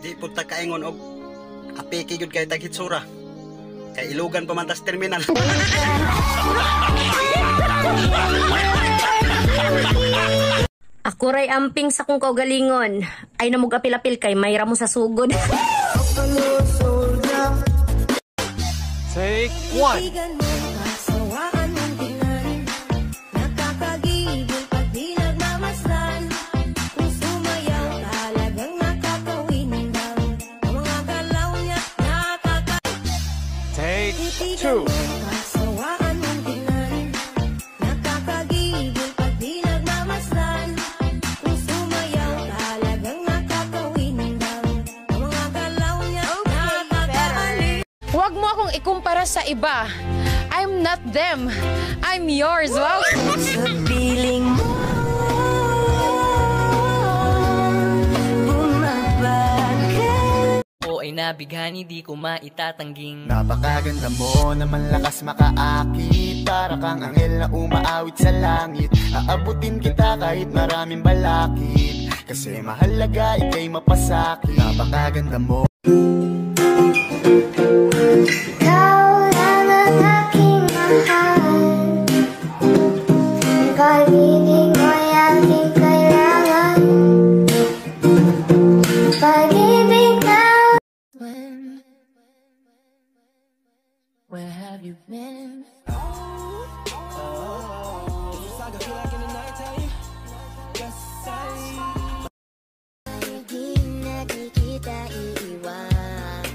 Di po ta kaingon og apiki gyud kay taghitsura. Kay ilugan pa man tas terminal. Ako ray amping sa kong kaugalingon. Ay namog apil-apil kay mayra mo sa sugod. Take one. Take two. Huwag mo akong ikumpara sa iba. I'm not them. I'm yours. Wow. Sa piling mo bumabagal. O ay nabighani, di ko maitatangging. Napakaganda mo na malakas makaakit. Para kang anghel na umaawit sa langit. Aabutin kita kahit maraming balakid. Kasi mahalaga ika'y mapasakit. Napakaganda mo. Ikaw lang ang aking mahal. Ang pag-ibig mo'y aking kailangan. Pag-ibig na. Where have you been? Hindi nakikita iiwanan.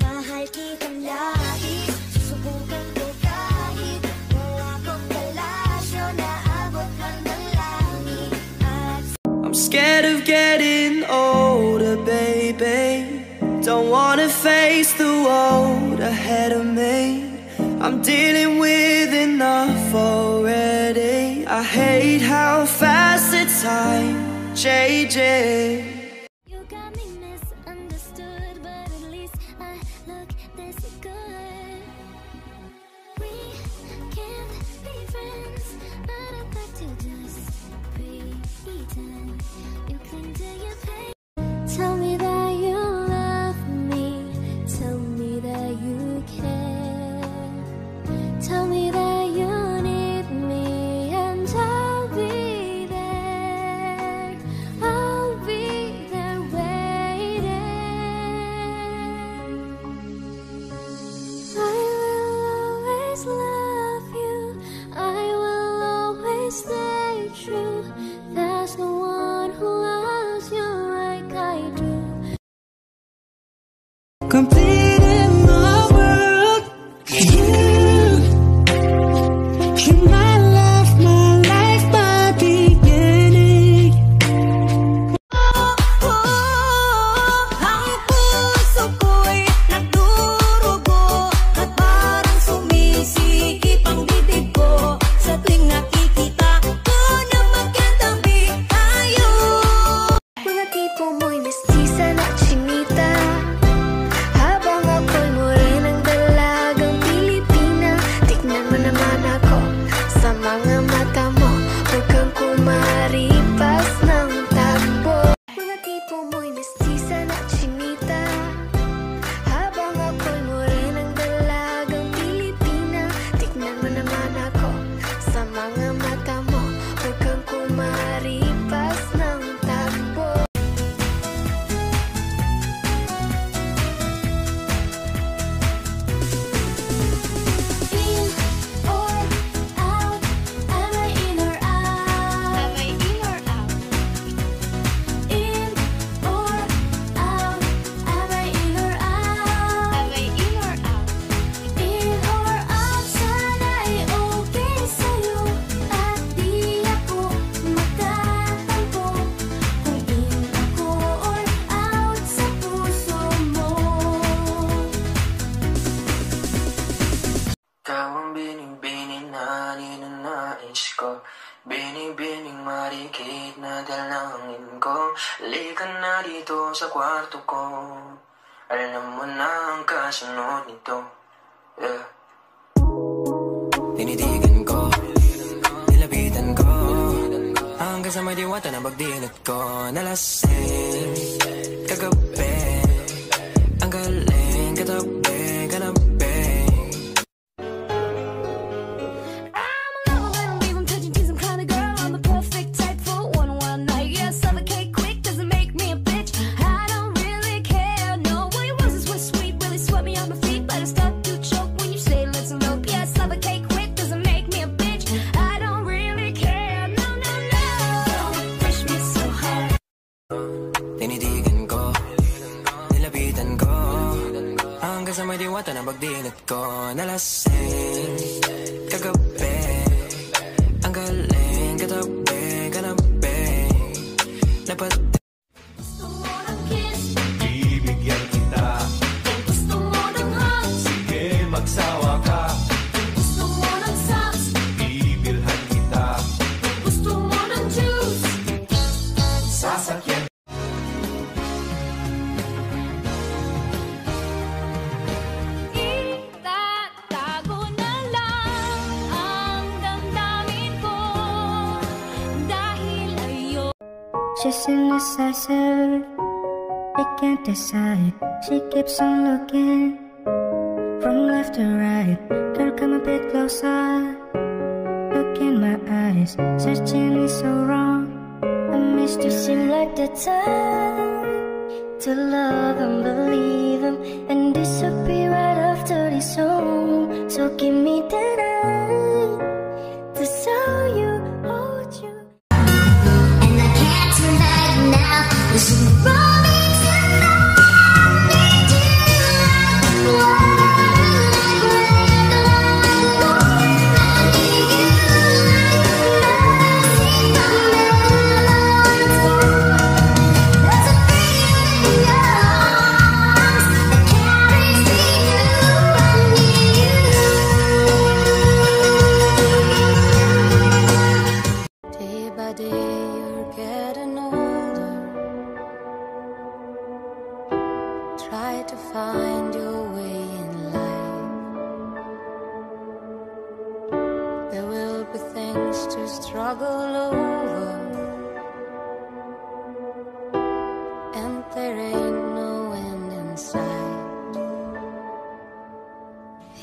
Mahal kitang lagi. Susubukan ko kahit wala kong palasyo. Naabot lang ng langit at I'm scared of getting older, baby. Don't wanna face the world ahead of me. I'm dealing with enough already. I hate how fast the time changes. you got me misunderstood, but at least I look this good. We can't be friends, but I'd like to just pretend. You cling to your pain. Tell me that you love me. Tell me that you care. Tell me that you need me, and I'll be there. I'll be there waiting. I will always love you. I will always stay true. There's no one who loves you like I do. Complete in my world. You my love, my life, my beginning. Ang puso ko'y nagdurugo at parang sumisikip ang bibig ko sa tuwing nakikita ko na magkatabi tayo. Mga tipo mo'y mestiza na chinita, habang ako'y morenang dalagang Pilipina. Tignan mo naman ako sa mga mata mo, huwag kang kumaripas ng takbo. Mga tipo mo'y mestiza na chinita, habang ako'y morenang dalagang Pilipina. Tignan mo naman ako sa mga mata mo, huwag kang kumaripas ng takbo. In or out, am I in or out? Am I in or out? In or out, am I in or out? Am I in or out? In or out, sana'y okay sa'yo at di ako magtatampo. Kung in ako or out sa puso mo. Ikaw ang bining-bining na ninanais ko. Bining-bining marikit na dalangin ko. Halika na dito sa kwarto ko. Alam mo na ang kasunod nito. Yeah. Tinitigan ko, nilapitan ko, hanggang sa may diwata na pagdilat ko. Nalasing kagabi. Ang galing, katabi, kanabi. Tinitigan ko, nilapitan ko, hanggang sa may diwata na pagdilat ko. Nalasing, kagabi, ang galing, katabi, kanabi. Bibigyan kita, sige magsawa ka. Bibilhan kita, sasakyan. Itatago na lang ang damdamin ko dahil ayaw. She's indecisive, she can't decide. She keeps on looking from left to right. Girl, come a bit closer, look in my eyes. Searching is so wrong. I missed you, seem like the time to love and believe him and disappear right after this song. So give me the night to show you, hold you. And I can't turn back now. This is promise and I need you. Day by day you're getting older. Try to find your way in life. There will be things to struggle over, and there ain't no end in sight.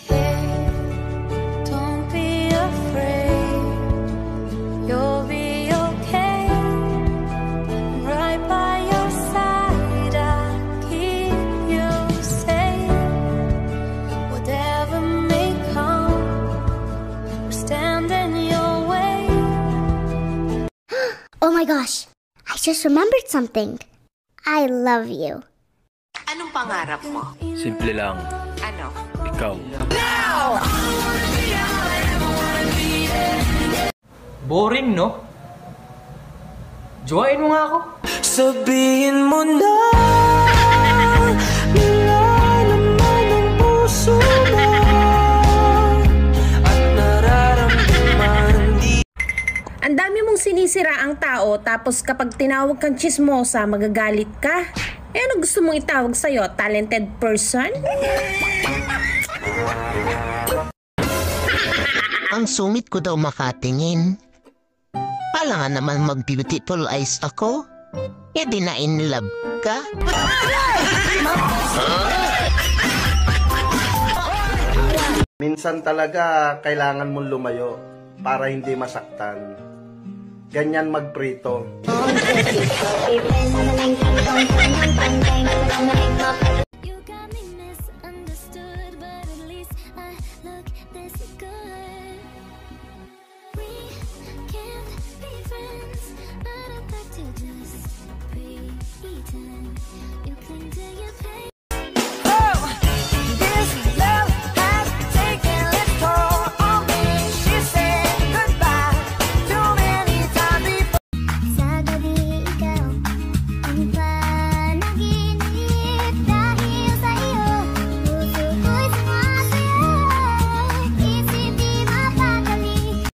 Hey, don't be afraid. You'll be okay. Right by your side, I'll keep you safe. Whatever may come, we'll stand in your way. Oh my gosh, I just remembered something. I love you. Anong pangarap mo? Simple lang. Ano? Ikaw. Boring, no? Join mo nga ako. Sabihin mo na nilalaman ang puso mo at nararamdaman di. Ang dami mong sinisira ang tao tapos kapag tinawag kang chismosa, magagalit ka. Eh ano gusto mong itawag sa'yo? Talented person? Ang sungit ko daw makatingin. Pala nga naman mag-beautiful eyes ako. E di na in love ka? Minsan talaga kailangan mong lumayo para hindi masaktan. Ganyan magprito.